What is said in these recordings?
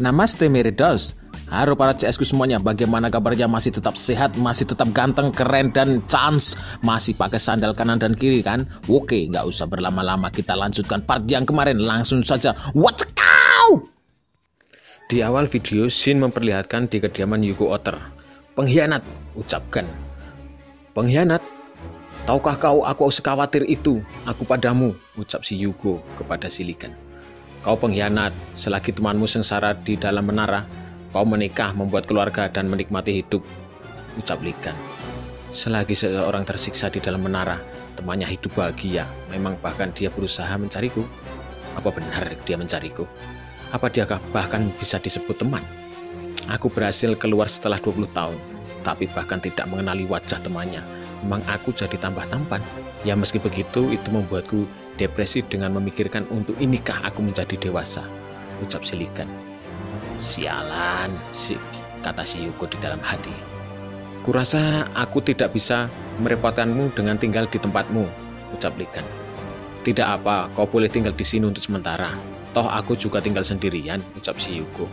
Namaste Meridos. Halo para CS ku semuanya, bagaimana kabarnya? Masih tetap sehat, masih tetap ganteng, keren, dan chance. Masih pakai sandal kanan dan kiri kan? Oke, nggak usah berlama-lama, kita lanjutkan part yang kemarin. Langsung saja, what's cow? Di awal video, Shin memperlihatkan di kediaman Yuko Otter. Pengkhianat, ucapkan. Pengkhianat? Tahukah kau aku sekhawatir itu aku padamu, ucap si Yuko kepada si Likan. Kau pengkhianat, selagi temanmu sengsara di dalam menara, kau menikah, membuat keluarga, dan menikmati hidup, ucap Likan. Selagi seseorang tersiksa di dalam menara, temannya hidup bahagia, memang bahkan dia berusaha mencariku. Apa benar dia mencariku? Apa dia bahkan bisa disebut teman? Aku berhasil keluar setelah 20 tahun, tapi bahkan tidak mengenali wajah temannya. Memang aku jadi tambah tampan. Ya meski begitu, itu membuatku depresi dengan memikirkan untuk inikah aku menjadi dewasa, ucap si Likan. Sialan, kata si Yuko di dalam hati. Kurasa aku tidak bisa merepotkanmu dengan tinggal di tempatmu, ucap Likan. Tidak apa, kau boleh tinggal di sini untuk sementara. Toh aku juga tinggal sendirian, ucap si Yuko.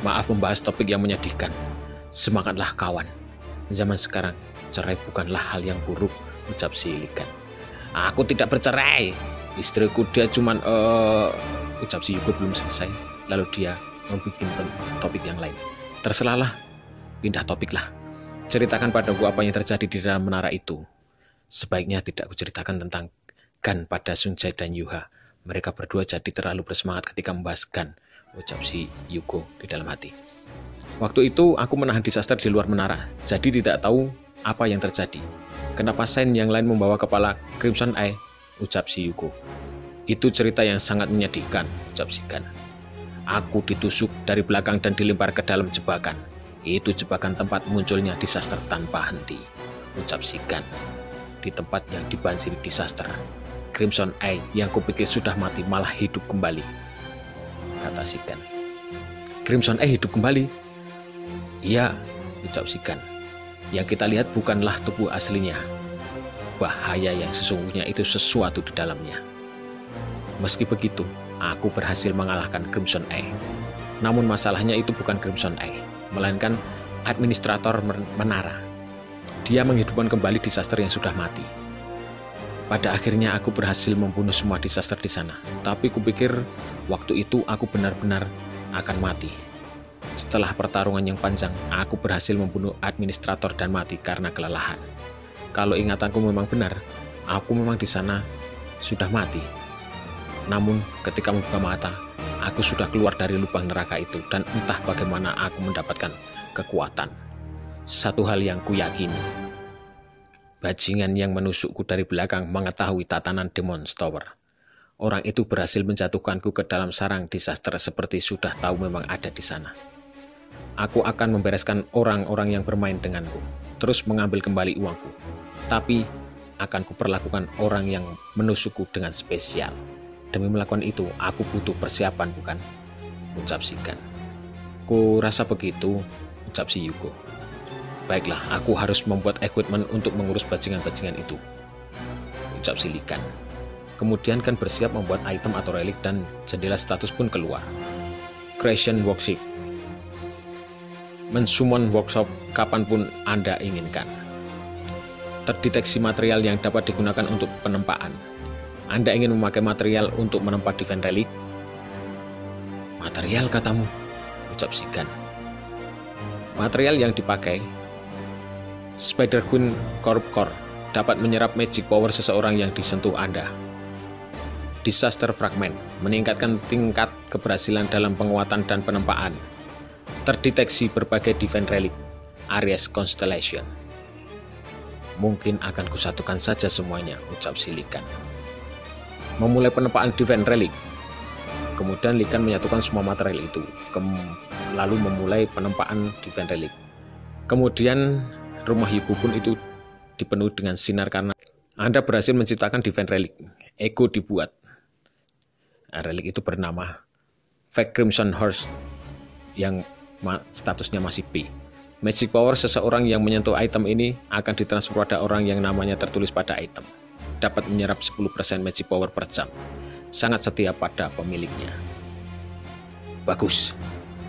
Maaf membahas topik yang menyedihkan. Semangatlah kawan. Zaman sekarang, cerai bukanlah hal yang buruk, ucap si Likan. Aku tidak bercerai. Istriku dia cuman ucap si Yuko belum selesai. Lalu dia membuat topik yang lain. Terserahlah, pindah topik lah. Ceritakan padaku apa yang terjadi di dalam menara itu. Sebaiknya tidak kuceritakan tentang Gan pada Sunjae dan Yuha. Mereka berdua jadi terlalu bersemangat ketika membahas Gan, ucap si Yuko di dalam hati. Waktu itu aku menahan disaster di luar menara, jadi tidak tahu apa yang terjadi. Kenapa Sen yang lain membawa kepala Crimson Eye, ucap si Yuko. Itu cerita yang sangat menyedihkan, ucap si Gan. Aku ditusuk dari belakang dan dilempar ke dalam jebakan. Itu jebakan tempat munculnya disaster tanpa henti, ucap si Gan. Di tempat yang dibanjiri disaster, Crimson Eye yang kupikir sudah mati malah hidup kembali, kata si Gan. Crimson Eye hidup kembali? Iya, ucap si Gan. Yang kita lihat bukanlah tubuh aslinya. Bahaya yang sesungguhnya itu sesuatu di dalamnya. Meski begitu, aku berhasil mengalahkan Crimson Eye. Namun masalahnya itu bukan Crimson Eye, melainkan administrator menara. Dia menghidupkan kembali disaster yang sudah mati. Pada akhirnya aku berhasil membunuh semua disaster di sana. Tapi kupikir waktu itu aku benar-benar akan mati. Setelah pertarungan yang panjang, aku berhasil membunuh administrator dan mati karena kelelahan. Kalau ingatanku memang benar, aku memang di sana sudah mati. Namun ketika membuka mata, aku sudah keluar dari lubang neraka itu dan entah bagaimana aku mendapatkan kekuatan. Satu hal yang kuyakini, bajingan yang menusukku dari belakang mengetahui tatanan Demon's Tower. Orang itu berhasil menjatuhkanku ke dalam sarang disaster seperti sudah tahu memang ada di sana. Aku akan membereskan orang-orang yang bermain denganku, terus mengambil kembali uangku. Tapi akan kuperlakukan orang yang menusukku dengan spesial. Demi melakukan itu, aku butuh persiapan, bukan? Ucap si Gan. Ku rasa begitu, ucap si Yuko. Baiklah, aku harus membuat equipment untuk mengurus bajingan-bajingan itu, ucap si Likan. Kemudian kan bersiap membuat item atau relik dan jendela status pun keluar. Creation Workshop. Mensummon workshop kapanpun Anda inginkan. Terdeteksi material yang dapat digunakan untuk penempaan. Anda ingin memakai material untuk menempa defense relic? Material katamu, ucap si Gan. Material yang dipakai Spider-Queen Corp Core dapat menyerap magic power seseorang yang disentuh Anda. Disaster Fragment meningkatkan tingkat keberhasilan dalam penguatan dan penempaan. Terdeteksi berbagai defense relic Aries Constellation. Mungkin akan kusatukan saja semuanya, ucap si Likan. Memulai penempaan defense relic. Kemudian Likan menyatukan semua material itu, lalu memulai penempaan defense relic. Kemudian rumah Yuko pun itu dipenuhi dengan sinar karena Anda berhasil menciptakan defense relic. Ego dibuat. Relic itu bernama Fake Crimson Horse yang statusnya masih P. Magic power seseorang yang menyentuh item ini akan ditransfer pada orang yang namanya tertulis pada item. Dapat menyerap 10% magic power per jam. Sangat setia pada pemiliknya. Bagus.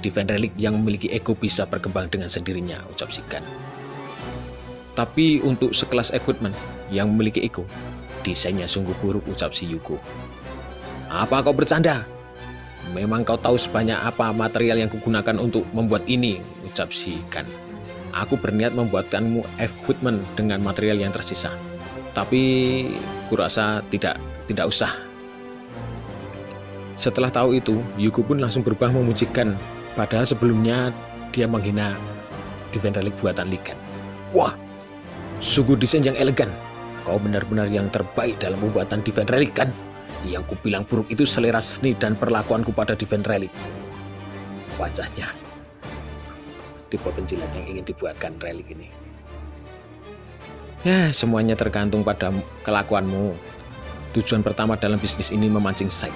Divine Relic yang memiliki ego bisa berkembang dengan sendirinya, ucap si Gun. Tapi untuk sekelas equipment yang memiliki ego, desainnya sungguh buruk, ucap si Yuko. Apa kau bercanda? Memang kau tahu sebanyak apa material yang kugunakan untuk membuat ini, ucap si Gun. Aku berniat membuatkanmu equipment dengan material yang tersisa. Tapi kurasa tidak usah. Setelah tahu itu, Yuko pun langsung berubah memuji Gun. Padahal sebelumnya dia menghina Divine Relic buatan Lee Gan. Wah, sungguh desain yang elegan. Kau benar-benar yang terbaik dalam pembuatan Divine Relic kan? Yang kubilang buruk itu selera seni dan perlakuanku pada Divine Relic. Wajahnya tipe penjilat yang ingin dibuatkan relic ini. Ya, semuanya tergantung pada kelakuanmu. Tujuan pertama dalam bisnis ini memancing Shine,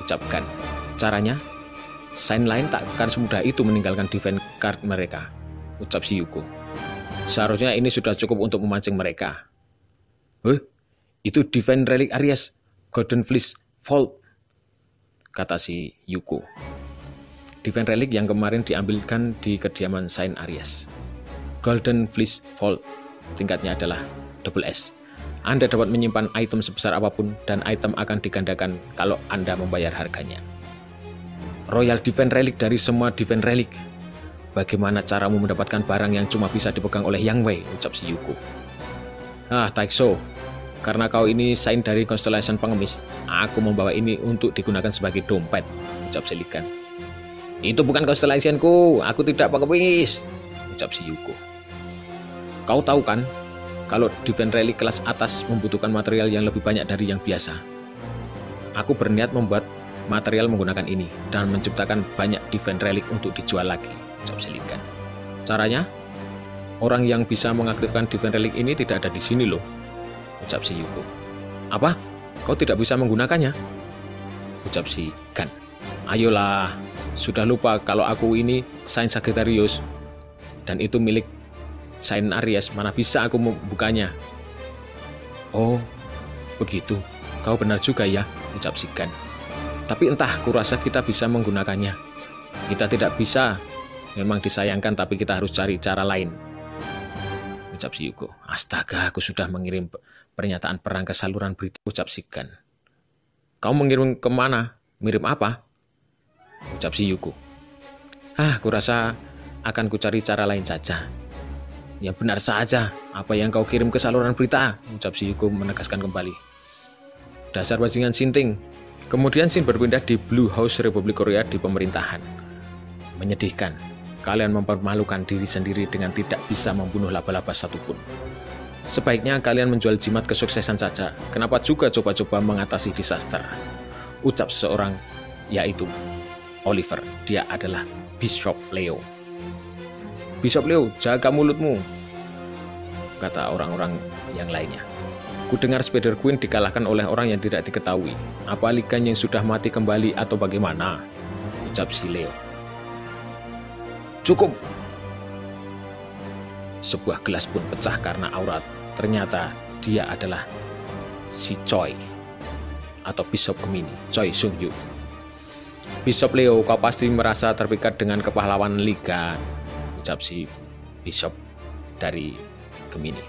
ucapkan. Caranya, Shine lain tak akan semudah itu meninggalkan Divine Card mereka, ucap si Yuko. Seharusnya ini sudah cukup untuk memancing mereka. Itu Divine Relic Aries, Golden Fleece Vault, kata si Yuko. Divine Relic yang kemarin diambilkan di kediaman Shine Aries. Golden Fleece Vault, tingkatnya adalah SS. Anda dapat menyimpan item sebesar apapun dan item akan digandakan kalau Anda membayar harganya. Royal Divine Relic dari semua Divine Relic. Bagaimana caramu mendapatkan barang yang cuma bisa dipegang oleh Yang Wei, ucap si Yuko. Taixo, karena kau ini Shine dari Constellation pengemis, aku membawa ini untuk digunakan sebagai dompet, ucap si Lee Gan. Itu bukan Constellationku, aku tidak pengemis, ucap si Yuko. Kau tahu kan, kalau Divine Relic kelas atas membutuhkan material yang lebih banyak dari yang biasa. Aku berniat membuat material menggunakan ini dan menciptakan banyak Divine Relic untuk dijual lagi, ucap si Lee Gan. Caranya, orang yang bisa mengaktifkan Divine Relic ini tidak ada di sini loh, ucap si Yuko. Apa? Kau tidak bisa menggunakannya? Ucap si Gan. Ayolah, sudah lupa kalau aku ini Shine Sagittarius dan itu milik Shine Aries, mana bisa aku membukanya? Oh, begitu. Kau benar juga ya, ucap si Gan. Tapi entah, kurasa kita bisa menggunakannya. Kita tidak bisa. Memang disayangkan, tapi kita harus cari cara lain, ucap si Yuko. Astaga, aku sudah mengirim pernyataan perang ke saluran berita, ucap si Gan. Kau mengirim kemana? Mirim apa? Ucap si Yuko. Kurasa akan kucari cara lain saja. Ya benar saja, apa yang kau kirim ke saluran berita, ucap si Yuko menegaskan kembali. Dasar bajingan Sinting. Kemudian Shin berpindah di Blue House Republik Korea di pemerintahan. Menyedihkan, kalian mempermalukan diri sendiri dengan tidak bisa membunuh laba-laba satupun. Sebaiknya kalian menjual jimat kesuksesan saja. Kenapa juga coba-coba mengatasi disaster? Ucap seorang, yaitu Oliver. Dia adalah Bishop Leo. Bishop Leo, jaga mulutmu, kata orang-orang yang lainnya. Kudengar Spider Queen dikalahkan oleh orang yang tidak diketahui. Apa Lee Gan yang sudah mati kembali atau bagaimana? Ucap si Leo. Cukup. Sebuah gelas pun pecah karena aurat. Ternyata dia adalah si Choi atau Bishop Gemini, Choi Sung Yu. Bishop Leo, kau pasti merasa terpikat dengan kepahlawanan Lee Gan, ucap si Bishop dari Gemini.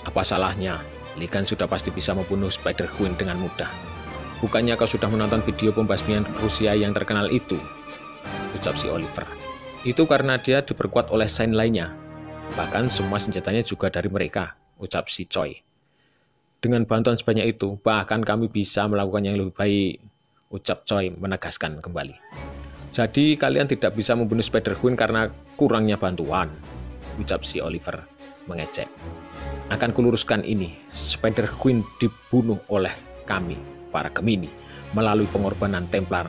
Apa salahnya? Lee Gan sudah pasti bisa membunuh Spider Queen dengan mudah. Bukannya kau sudah menonton video pembasmian Rusia yang terkenal itu? Ucap si Oliver. Itu karena dia diperkuat oleh Shine lainnya. Bahkan semua senjatanya juga dari mereka, ucap si Choi. Dengan bantuan sebanyak itu, bahkan kami bisa melakukan yang lebih baik, ucap Choi menegaskan kembali. Jadi kalian tidak bisa membunuh Spider Queen karena kurangnya bantuan, ucap si Oliver mengejek. Akan kuluruskan ini, Spider Queen dibunuh oleh kami, para Gemini, melalui pengorbanan Templar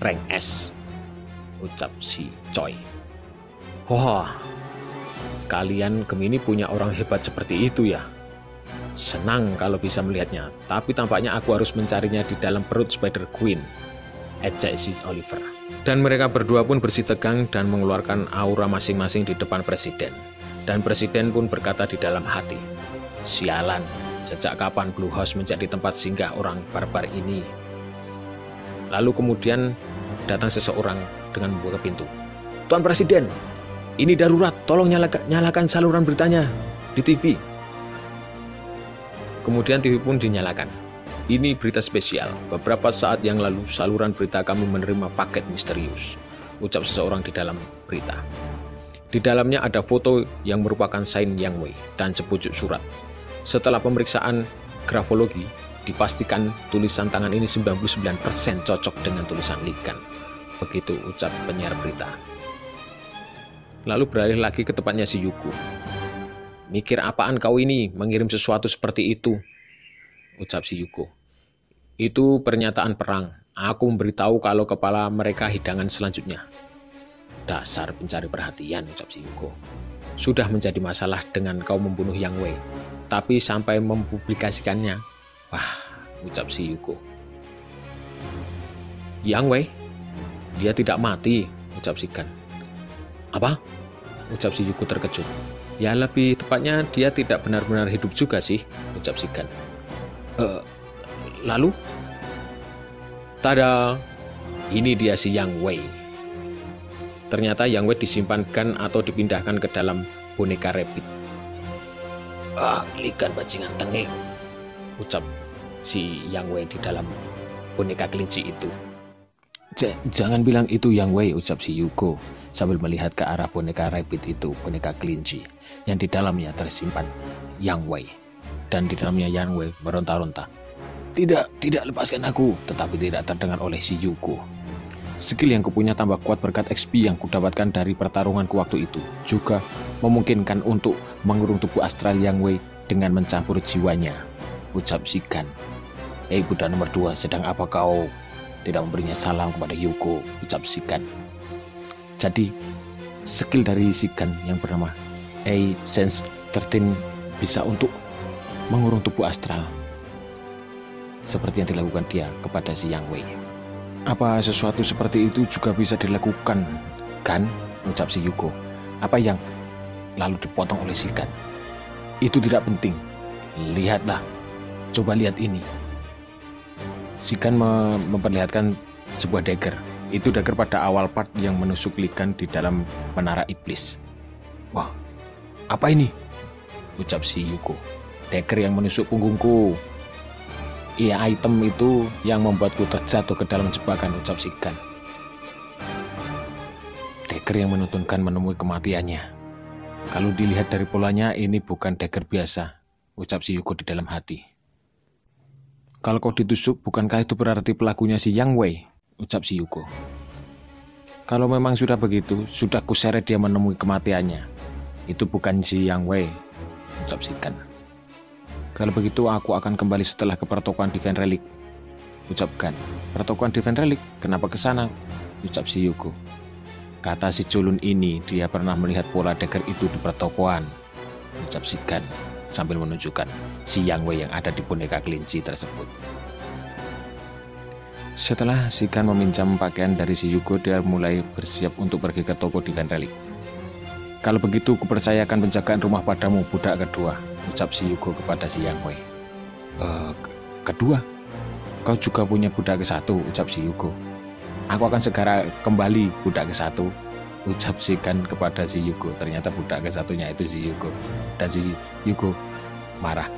rank S, ucap si Choi. Wah, kalian Gemini punya orang hebat seperti itu ya. Senang kalau bisa melihatnya, tapi tampaknya aku harus mencarinya di dalam perut Spider Queen, ejek si Oliver. Dan mereka berdua pun bersih tegang dan mengeluarkan aura masing-masing di depan presiden. Dan presiden pun berkata di dalam hati, sialan, sejak kapan Blue House menjadi tempat singgah orang barbar ini? Lalu kemudian datang seseorang dengan membuka pintu. Tuan Presiden, ini darurat, tolong nyalakan saluran beritanya di TV. Kemudian TV pun dinyalakan. Ini berita spesial. Beberapa saat yang lalu saluran berita kami menerima paket misterius, ucap seseorang di dalam berita. Di dalamnya ada foto yang merupakan sign Yang Wei dan sepucuk surat. Setelah pemeriksaan grafologi, dipastikan tulisan tangan ini 99% cocok dengan tulisan Li Kan. Begitu ucap penyiar berita. Lalu beralih lagi ke tempatnya si Yuko. Mikir apaan kau ini mengirim sesuatu seperti itu? Ucap si Yuko. Itu pernyataan perang. Aku memberitahu kalau kepala mereka hidangan selanjutnya. Dasar pencari perhatian, ucap si Yuko. Sudah menjadi masalah dengan kau membunuh Yang Wei. Tapi sampai mempublikasikannya. Wah, ucap si Yuko. Yang Wei? Dia tidak mati, ucap si Kan. Apa? Ucap si Yuko terkejut. Ya lebih tepatnya dia tidak benar-benar hidup juga sih, ucap si Kan. Lalu? Tada! Ini dia si Yang Wei. Ternyata Yang Wei disimpankan atau dipindahkan ke dalam boneka rabbit. Li Kan bajingan tengik, ucap si Yang Wei di dalam boneka kelinci itu. Jangan bilang itu Yang Wei, ucap si Yuko sambil melihat ke arah boneka rabbit itu, boneka kelinci yang di dalamnya tersimpan Yang Wei. Dan di dalamnya Yang Wei meronta-ronta. Tidak lepaskan aku, tetapi tidak terdengar oleh si Yuko. Skill yang kupunya tambah kuat berkat XP yang kudapatkan dari pertarunganku waktu itu juga memungkinkan untuk mengurung tubuh astral Yang Wei dengan mencampur jiwanya, ucap si Kan. Budak nomor 2, sedang apa kau tidak memberinya salam kepada Yuko, ucap si Kan. Jadi skill dari si Kan yang bernama Sense 13 bisa untuk mengurung tubuh astral seperti yang dilakukan dia kepada si Yang Wei. Apa sesuatu seperti itu juga bisa dilakukan, kan? Ucap si Yuko. Apa yang lalu dipotong oleh si Kan? Itu tidak penting. Lihatlah, coba lihat ini. Si Kan memperlihatkan sebuah dagger. Itu dagger pada awal part yang menusuk Li Kan di dalam menara iblis. Wah, apa ini? Ucap si Yuko. Dagger yang menusuk punggungku. Iya, item itu yang membuatku terjatuh ke dalam jebakan, ucap si Kan. Dagger yang menuntunkan menemui kematiannya. Kalau dilihat dari polanya, ini bukan dagger biasa, ucap si Yuko di dalam hati. Kalau kau ditusuk, bukankah itu berarti pelakunya si Yang Wei? Ucap si Yuko. Kalau memang sudah begitu, sudah kuseret dia menemui kematiannya. Itu bukan si Yang Wei, ucap si Kan. Kalau begitu aku akan kembali setelah ke pertokoan Divine Relic, ucap Kan. Pertokoan Divine Relic? Kenapa ke sana? Ucap si Yuko. Kata si culun ini, dia pernah melihat pola dagger itu di pertokoan, ucap si Kan sambil menunjukkan si Yang Wei yang ada di boneka kelinci tersebut. Setelah si Kan meminjam pakaian dari si Yuko, dia mulai bersiap untuk pergi ke toko Divine Relic. Kalau begitu, kupercayakan penjagaan rumah padamu, budak kedua, ucap si Yuko kepada si Yang Wei. Kedua? Kau juga punya budak ke satu, ucap si Yuko. Aku akan segera kembali, budak ke satu, ucap si Kan kepada si Yuko. Ternyata budak ke satunya itu si Yuko. Dan si Yuko marah.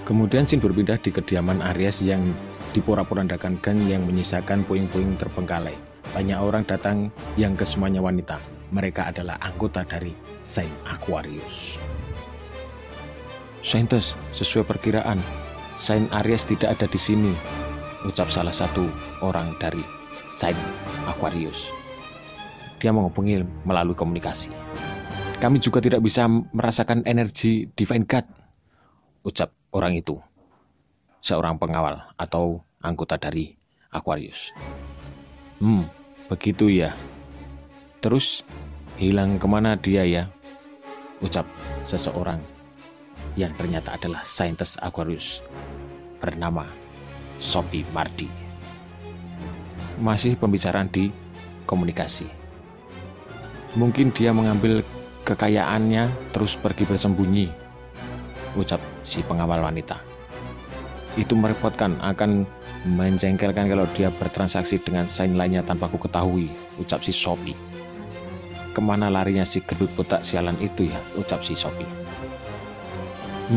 Kemudian scene berpindah di kediaman Aries yang diporak-porandakan Gan yang menyisakan puing-puing terbengkalai. Banyak orang datang yang kesemuanya wanita. Mereka adalah anggota dari Saint Aquarius. Saintes, sesuai perkiraan, Saint Aries tidak ada di sini, ucap salah satu orang dari Saint Aquarius. Dia menghubungi melalui komunikasi. Kami juga tidak bisa merasakan energi Divine God, ucap orang itu. Seorang pengawal atau anggota dari Aquarius. Begitu ya. Terus hilang kemana dia ya? Ucap seseorang yang ternyata adalah saintis Aquarius bernama Sophie Mardi. Masih pembicaraan di komunikasi. Mungkin dia mengambil kekayaannya terus pergi bersembunyi, ucap si pengawal wanita. Itu merepotkan, akan Menjengkelkan kalau dia bertransaksi dengan sign lainnya tanpa ku ketahui, ucap si Sophie. Kemana larinya si gendut botak sialan itu ya, ucap si Sophie.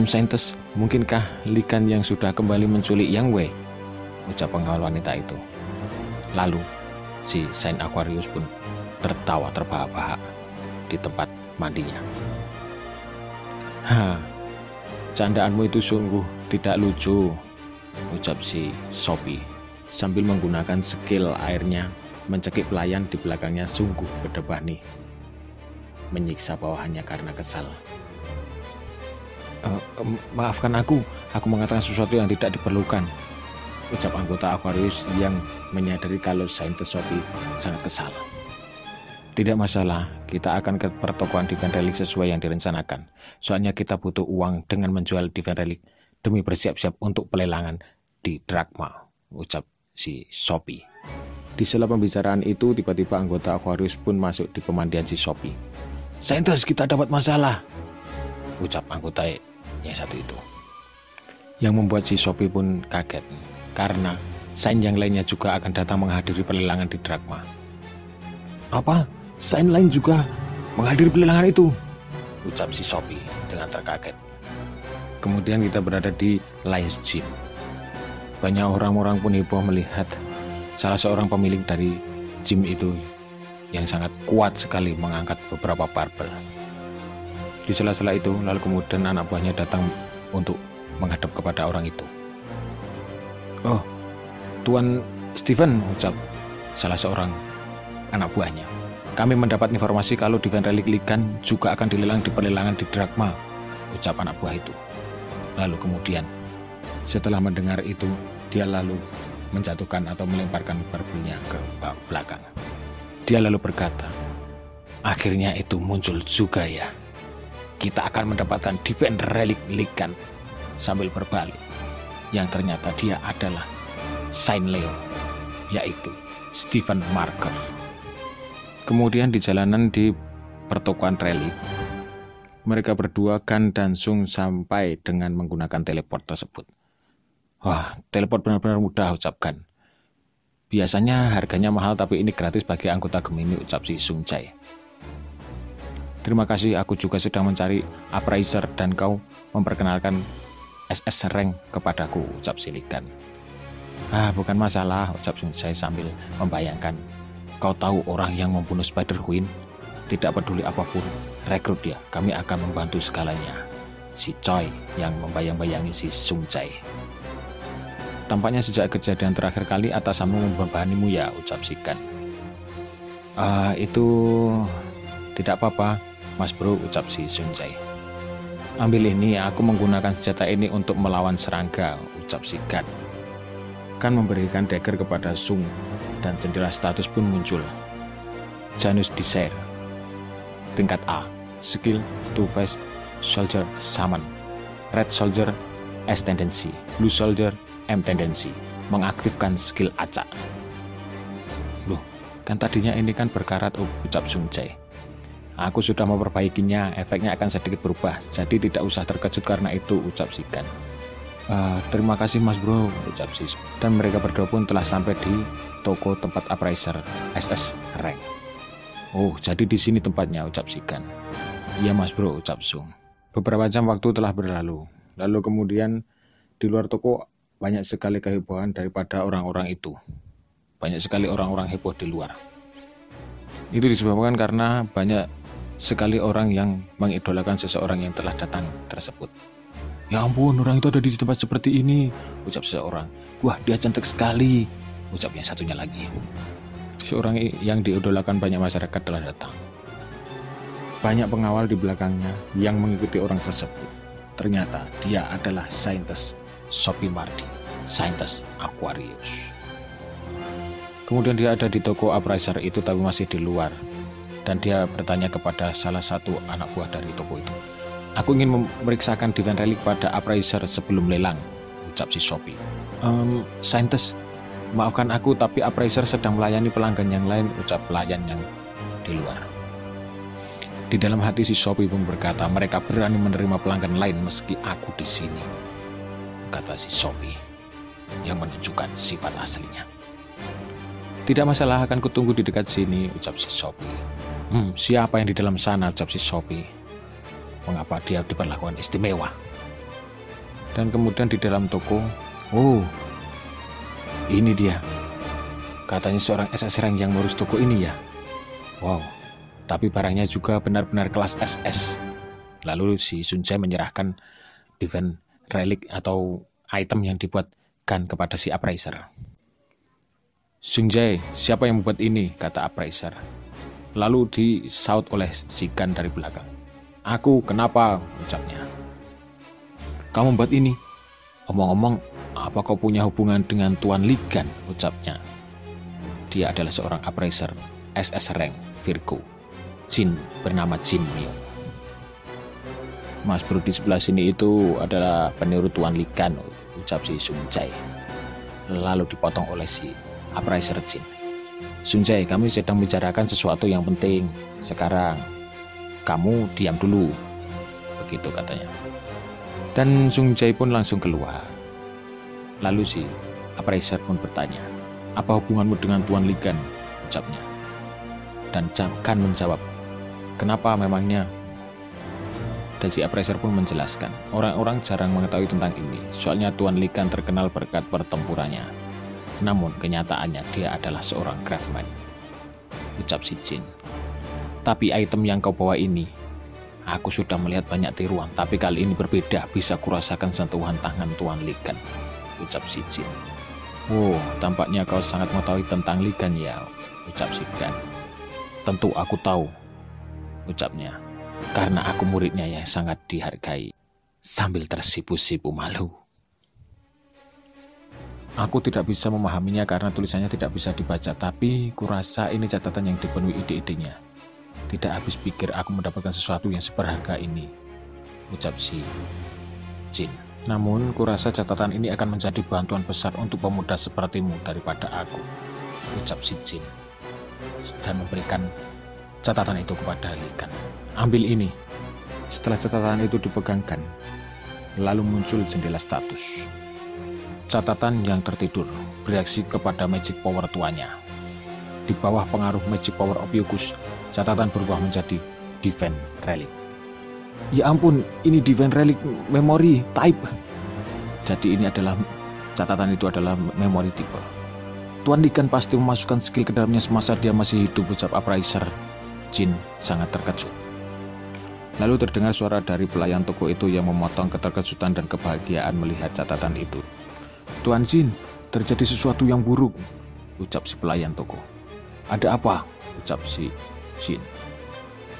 Saintes, mungkinkah Likan yang sudah kembali menculik Yang Wei? Ucap pengawal wanita itu. Lalu, si Saint Aquarius pun tertawa terbahak-bahak di tempat mandinya. Candaanmu itu sungguh tidak lucu, ucap si Sophie sambil menggunakan skill airnya mencekik pelayan di belakangnya. Sungguh berdebah nih, menyiksa bawahannya karena kesal. Maafkan aku mengatakan sesuatu yang tidak diperlukan, ucap anggota Aquarius yang menyadari kalau Saintes Sophie sangat kesal. Tidak masalah, kita akan ke pertokoan Divine Relic sesuai yang direncanakan. Soalnya kita butuh uang dengan menjual Divine Relic demi bersiap-siap untuk pelelangan di Drachma, ucap si Sophie. Di sela pembicaraan itu, tiba-tiba anggota Aquarius pun masuk di pemandian si Sophie. Saintes, kita dapat masalah, ucap anggota yang satu itu. Yang membuat si Sophie pun kaget, karena Saint yang lainnya juga akan datang menghadiri pelelangan di Drachma. Apa? Saint lain juga menghadiri pelelangan itu, ucap si Sophie dengan terkaget. Kemudian kita berada di Lions Gym. Banyak orang-orang pun heboh melihat salah seorang pemilik dari gym itu yang sangat kuat sekali mengangkat beberapa barbel. Di sela-sela itu, lalu kemudian anak buahnya datang untuk menghadap kepada orang itu. Oh, Tuan Stephen, ucap salah seorang anak buahnya. Kami mendapat informasi kalau Divine Relic Likan juga akan dilelang di pelelangan di Drachma, ucap anak buah itu. Lalu kemudian, setelah mendengar itu, dia lalu menjatuhkan atau melemparkan barbelnya ke belakang. Dia lalu berkata, akhirnya itu muncul juga ya. Kita akan mendapatkan Divine Relic Likan, sambil berbalik. Yang ternyata dia adalah Saint Leo, yaitu Stephen Marker. Kemudian di jalanan di pertokoan relik, mereka berdua Gan dan Sung sampai dengan menggunakan teleport tersebut. Wah, teleport benar-benar mudah, ucap Gan. Biasanya harganya mahal tapi ini gratis bagi anggota Gemini, ucap si Sung Jae. Terima kasih, aku juga sedang mencari appraiser dan kau memperkenalkan SS rank kepadaku, ucap si Likan. Bukan masalah, ucap Sung Jae sambil membayangkan. Kau tahu orang yang membunuh Spider Queen? Tidak peduli apapun, rekrut dia, kami akan membantu segalanya. Si Choi yang membayang-bayangi si Sung Jae. Tampaknya sejak kejadian terakhir kali atasanmu membebanimu ya, ucap si Gan. Itu tidak apa-apa, mas bro, ucap si Sung Jae. Ambil ini, aku menggunakan senjata ini untuk melawan serangga, ucap si Gan. Gan memberikan dagger kepada Sung, dan jendela status pun muncul. Janus Desire, tingkat A, skill Two Face Soldier Summon, Red Soldier S Tendency, Blue Soldier M Tendency, mengaktifkan skill acak. Loh, kan tadinya ini kan berkarat, ucap Sung Jae. Aku sudah memperbaikinya, efeknya akan sedikit berubah, jadi tidak usah terkejut karena itu, ucap si Gan. Terima kasih mas bro, ucap si. Dan mereka berdua pun telah sampai di toko tempat appraiser SS rank. Oh, jadi di sini tempatnya, ucap si Gan. Iya mas bro, ucap Sung. Beberapa jam waktu telah berlalu. Lalu kemudian di luar toko banyak sekali kehebohan daripada orang-orang itu. Banyak sekali orang-orang heboh di luar. Itu disebabkan karena banyak sekali orang yang mengidolakan seseorang yang telah datang tersebut. Ya ampun, orang itu ada di tempat seperti ini, ucap seseorang. Wah, dia cantik sekali, ucap yang satunya lagi. Seorang yang diidolakan banyak masyarakat telah datang. Banyak pengawal di belakangnya yang mengikuti orang tersebut. Ternyata dia adalah Saintes Sophie Mardi, Saintes Aquarius. Kemudian dia ada di toko appraiser itu tapi masih di luar. Dan dia bertanya kepada salah satu anak buah dari toko itu. Aku ingin memeriksakan Divine Relic pada appraiser sebelum lelang, ucap si Sophie. Saintes, maafkan aku tapi appraiser sedang melayani pelanggan yang lain, ucap pelayan yang di luar. Di dalam hati si Sophie pun berkata, mereka berani menerima pelanggan lain meski aku di sini, kata si Sophie. yang menunjukkan sifat aslinya. Tidak masalah, akan kutunggu di dekat sini, ucap si Sophie. Siapa yang di dalam sana, ucap si Sophie. Mengapa dia diperlakukan istimewa? Dan kemudian di dalam toko, oh, ini dia. Katanya seorang SS rank yang ngurus toko ini ya. Wow, tapi barangnya juga benar-benar kelas SS. Lalu si Sun Jae menyerahkan Divine Relic atau item yang dibuat Gan kepada si appraiser. Sun Jae, siapa yang membuat ini? Kata appraiser. Lalu disaut oleh si Gan dari belakang. Aku, kenapa? Ucapnya. Kamu membuat ini? Omong-omong, apa kau punya hubungan dengan Tuan Lee Gan? Ucapnya. Dia adalah seorang appraiser SS rank Virgo, Jin, bernama Jin Myung. Mas bro di sebelah sini itu adalah peniru Tuan Lee Gan, ucap si Sun Jae. Lalu dipotong oleh si appraiser Jin. Sun Jae, kami sedang membicarakan sesuatu yang penting. Sekarang kamu diam dulu, begitu katanya. Dan Sun Jae pun langsung keluar. Lalu si appraiser pun bertanya, apa hubunganmu dengan Tuan Lee Gan? Ucapnya. Dan Gan menjawab, kenapa memangnya? Dan si appraiser pun menjelaskan, orang-orang jarang mengetahui tentang ini, soalnya Tuan Lee Gan terkenal berkat pertempurannya. Namun kenyataannya dia adalah seorang craftsman, ucap si Jin. Tapi item yang kau bawa ini, aku sudah melihat banyak tiruan, tapi kali ini berbeda, bisa kurasakan sentuhan tangan Tuan Lee Gan, ucap si Jin. Oh, tampaknya kau sangat mengetahui tentang Lee Gan ya, ucap si Gan. Tentu aku tahu, ucapnya, karena aku muridnya yang sangat dihargai, sambil tersipu-sipu malu. Aku tidak bisa memahaminya karena tulisannya tidak bisa dibaca, tapi kurasa ini catatan yang dipenuhi ide-idenya. Tidak habis pikir aku mendapatkan sesuatu yang seberharga ini, ucap si Jin. Namun, kurasa catatan ini akan menjadi bantuan besar untuk pemuda sepertimu daripada aku, ucap si Jin. Dan memberikan catatan itu kepada Lee Gan. Ambil ini. Setelah catatan itu dipegangkan, lalu muncul jendela status. Catatan yang tertidur bereaksi kepada magic power tuanya. Di bawah pengaruh magic power Ophiuchus, catatan berubah menjadi Divine Relic. Ya ampun, ini Divine Relic Memory Type. Jadi ini adalah, catatan itu adalah memory type. Tuan Lee Gan pasti memasukkan skill ke dalamnya semasa dia masih hidup, ucap appraiser Jin sangat terkejut. Lalu terdengar suara dari pelayan toko itu yang memotong keterkejutan dan kebahagiaan melihat catatan itu. Tuan Jin, terjadi sesuatu yang buruk, ucap si pelayan toko. Ada apa? Ucap si Jin.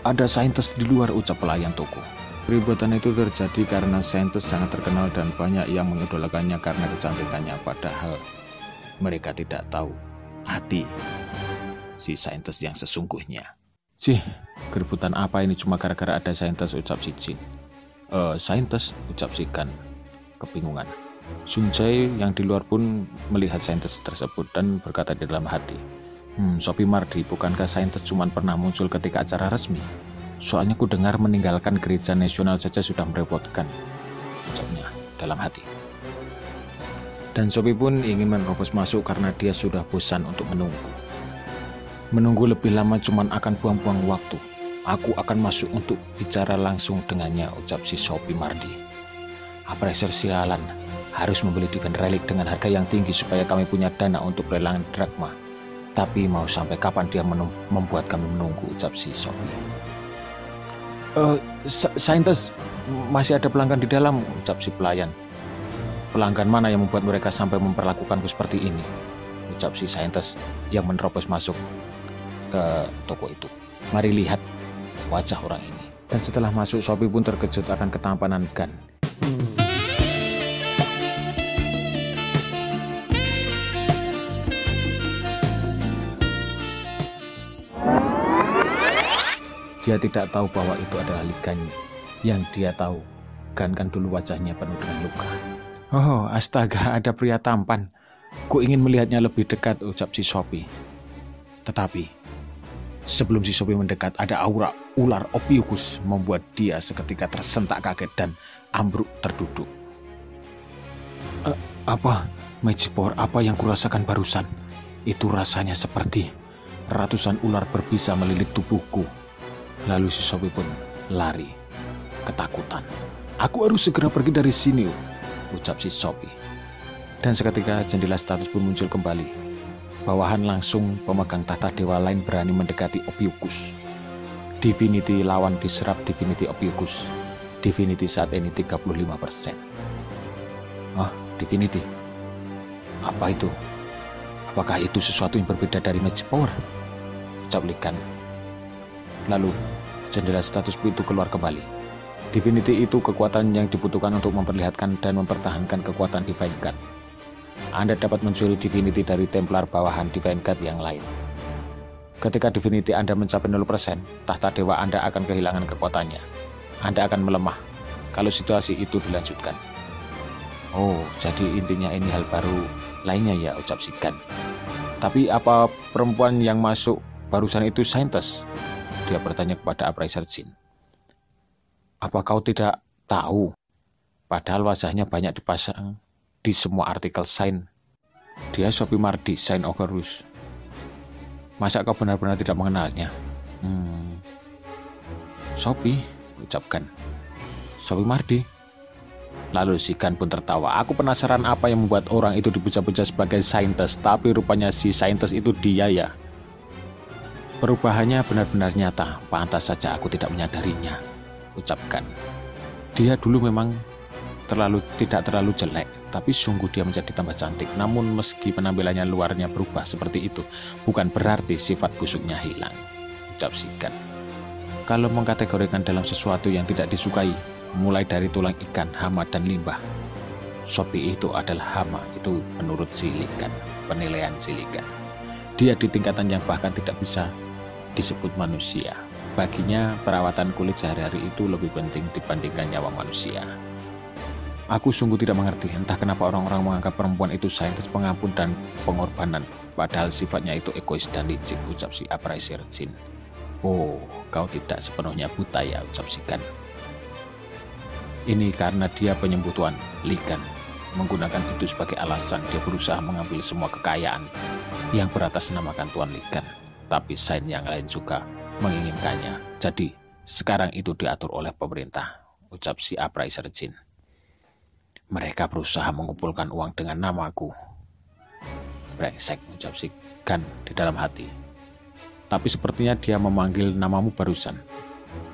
Ada saintis di luar, ucap pelayan toko. Keributan itu terjadi karena saintis sangat terkenal dan banyak yang mengidolakannya karena kecantikannya, padahal mereka tidak tahu hati si saintis yang sesungguhnya. Cih, keributan apa ini cuma gara-gara ada saintis, ucap si Jin. Saintis, ucap si Gan kebingungan. Sun Jae yang di luar pun melihat saintis tersebut dan berkata di dalam hati, Sophie Mardi, bukankah saintis cuma pernah muncul ketika acara resmi? Soalnya ku dengar meninggalkan gereja nasional saja sudah merepotkan, ucapnya dalam hati. Dan Sophie pun ingin menerobos masuk karena dia sudah bosan untuk menunggu. Menunggu lebih lama cuma akan buang-buang waktu. Aku akan masuk untuk bicara langsung dengannya, ucap si Sophie Mardi. Appraiser sialan, harus membeli Divine Relic dengan harga yang tinggi supaya kami punya dana untuk lelangan dragma. Tapi mau sampai kapan dia membuat kami menunggu, ucap si Sophie. Saintis, masih ada pelanggan di dalam, ucap si pelayan. Pelanggan mana yang membuat mereka sampai memperlakukanku seperti ini, ucap si saintis yang menerobos masuk ke toko itu. Mari lihat wajah orang ini. Dan setelah masuk, Sophie pun terkejut akan ketampanan Gan. Dia tidak tahu bahwa itu adalah Lee Gan. Yang dia tahu, Gan kan dulu wajahnya penuh dengan luka. Oh, astaga, ada pria tampan. Ku ingin melihatnya lebih dekat, ucap si Sophie. Tetapi, sebelum si Sophie mendekat, ada aura ular Ophiuchus membuat dia seketika tersentak kaget dan ambruk terduduk. Apa? Magic power apa yang kurasakan barusan? Itu rasanya seperti ratusan ular berbisa melilit tubuhku. Lalu si Sophie pun lari, ketakutan. Aku harus segera pergi dari sini, ucap si Sophie. Dan seketika jendela status pun muncul kembali. Bawahan langsung pemegang tahta dewa lain berani mendekati Ophiuchus. Divinity lawan diserap Divinity Ophiuchus. Divinity saat ini 35%. Oh, Divinity. Apa itu? Apakah itu sesuatu yang berbeda dari Magic Power? Ucap Lycan. Lalu, jendela status itu keluar kembali. Divinity itu kekuatan yang dibutuhkan untuk memperlihatkan dan mempertahankan kekuatan Divine God. Anda dapat mencuri Divinity dari Templar bawahan Divine God yang lain. Ketika Divinity Anda mencapai 0%, tahta dewa Anda akan kehilangan kekuatannya. Anda akan melemah kalau situasi itu dilanjutkan. Oh, jadi intinya ini hal baru lainnya ya, ucap Sigan. Tapi apa perempuan yang masuk barusan itu saintis? Dia bertanya kepada Appraiser Jin. Apa kau tidak tahu? Padahal wajahnya banyak dipasang di semua artikel Saint. Dia Sophie Mardi, Saint Ogerus. Masa kau benar-benar tidak mengenalnya? Sophie, ucapkan. Sophie Mardi. Lalu Sigan pun tertawa. Aku penasaran apa yang membuat orang itu dipuja-puja sebagai saintis, tapi rupanya si saintis itu dia ya. Perubahannya benar-benar nyata, pantas saja aku tidak menyadarinya, ucapkan. Dia dulu memang tidak terlalu jelek, tapi sungguh dia menjadi tambah cantik. Namun meski penampilannya luarnya berubah seperti itu, bukan berarti sifat busuknya hilang, ucap Sigan. Kalau mengkategorikan dalam sesuatu yang tidak disukai, mulai dari tulang ikan, hama, dan limbah, Sophie itu adalah hama, itu menurut si Lycan, penilaian si Lycan. Dia di tingkatan yang bahkan tidak bisa disebut manusia. Baginya perawatan kulit sehari-hari itu lebih penting dibandingkan nyawa manusia. Aku sungguh tidak mengerti entah kenapa orang-orang menganggap perempuan itu saintis pengampun dan pengorbanan, padahal sifatnya itu egois dan licik, ucap si Appraiser Jin. Oh, kau tidak sepenuhnya buta ya, ucap Sigan. Ini karena dia penyembuh Tuan Lycan. Menggunakan itu sebagai alasan, dia berusaha mengambil semua kekayaan yang beratasnamakan Tuan Lycan. Tapi Saint yang lain juga menginginkannya. Jadi, sekarang itu diatur oleh pemerintah, ucap si Appraiser Jin. Mereka berusaha mengumpulkan uang dengan namaku. Brengsek, ucap Sigan di dalam hati. Tapi sepertinya dia memanggil namamu barusan.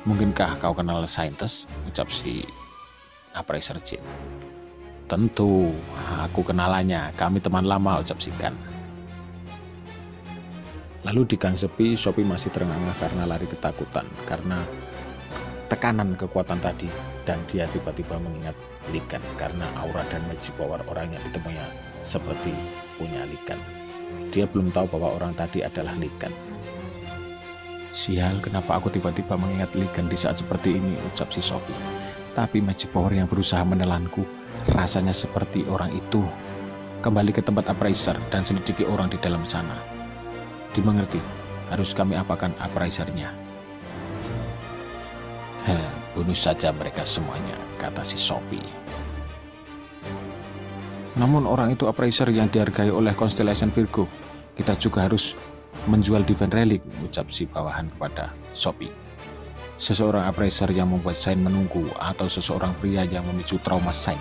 Mungkinkah kau kenal saintis? Ucap si Appraiser Jin. Tentu, aku kenalannya. Kami teman lama, ucap Sigan. Lalu di gang sepi, Sophie masih terengah-engah karena lari ketakutan, karena tekanan kekuatan tadi, dan dia tiba-tiba mengingat Lycan karena aura dan magic power orang yang ditemuinya seperti punya Lycan. Dia belum tahu bahwa orang tadi adalah Lycan. Sial, kenapa aku tiba-tiba mengingat Lycan di saat seperti ini, ucap si Sophie. Tapi magic power yang berusaha menelanku, rasanya seperti orang itu. Kembali ke tempat Appraiser dan selidiki orang di dalam sana. Dimengerti, harus kami apakan Appraisernya? Bunuh saja mereka semuanya, kata si Sophie. Namun orang itu Appraiser yang dihargai oleh Constellation Virgo. Kita juga harus menjual Divine Relic, ucap si bawahan kepada Sophie. Seseorang Appraiser yang membuat Saint menunggu, atau seseorang pria yang memicu trauma Saint.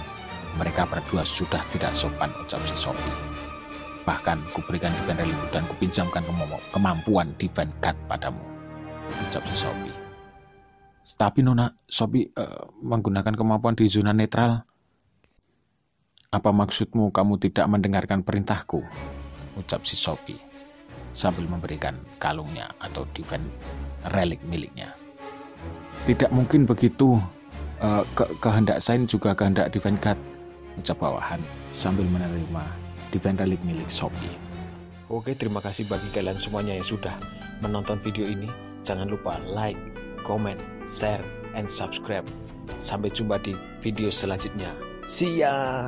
Mereka berdua sudah tidak sopan, ucap si Sophie. Bahkan kuberikan Divine Relic dan kupinjamkan kemampuan Divine God padamu, ucap si Sophie. Tapi Nona, Sophie menggunakan kemampuan di zona netral. Apa maksudmu kamu tidak mendengarkan perintahku? Ucap si Sophie sambil memberikan kalungnya atau Divine Relic miliknya. Tidak mungkin begitu. Kehendak Saint juga kehendak Divine God, ucap bawahan sambil menerima Divine Relic milik Sophie. Oke, terima kasih bagi kalian semuanya yang sudah menonton video ini. Jangan lupa like, comment, share, and subscribe. Sampai jumpa di video selanjutnya. See ya!